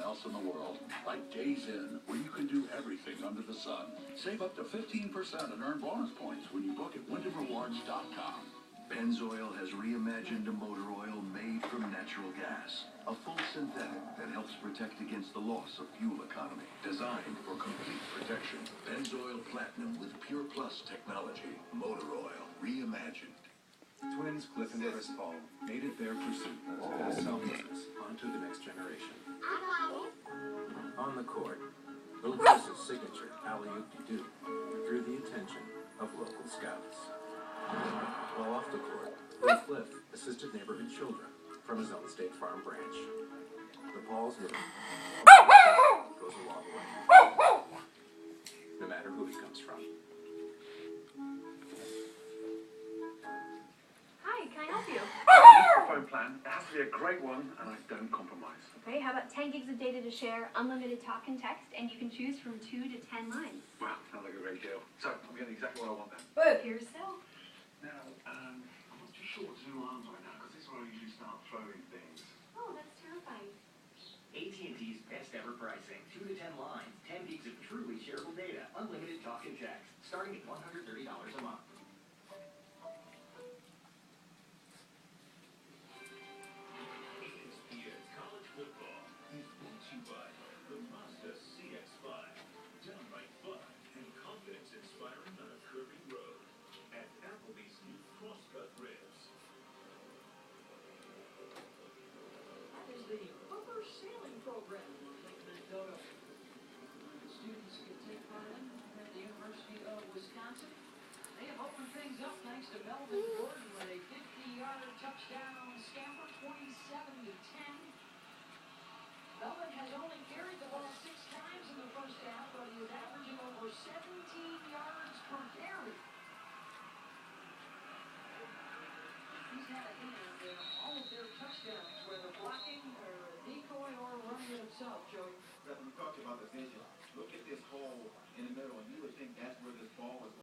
else in the world, like Days In, where you can do everything under the sun. Save up to 15% and earn bonus points when you book at WyndhamRewards.com. Pennzoil has reimagined a motor oil made from natural gas. A full synthetic that helps protect against the loss of fuel economy. Designed for complete protection. Pennzoil Platinum with Pure Plus technology. Motor oil reimagined. Twins Cliff and Chris Paul made it their pursuit to pass selflessness onto the next generation. On the court, little Chris's signature alley-oop-de-doo drew the attention of local scouts. While off the court, little Cliff assisted neighborhood children from his own State Farm branch. The Pauls knew goes a long way, no matter who he comes from. Can I help you? Phone plan. It has to be a great one, and I don't compromise. Okay, how about 10 gigs of data to share, unlimited talk and text, and you can choose from 2 to 10 lines. Wow, sounds like a great deal. So, I'm getting exactly what I want then. Book yourself. Now, I'm not too sure what to do arms right now, because this is where I usually start throwing things. Oh, that's terrifying. AT&T's best ever pricing. 2 to 10 lines, 10 gigs of truly shareable data, unlimited talk and text, starting at $130 a month. Program that students can take part in at the University of Wisconsin. They have opened things up thanks to Melvin Gordon with a 50-yard touchdown scamper, 27-10. Melvin has only carried the ball 6 times in the first half, but he is averaging over 17 yards per carry. He's had a hand in all of their touchdowns, whether blocking or decoy or running it himself, Joey. We talked about the vision. Look at this hole in the middle, and you would think that's where this ball was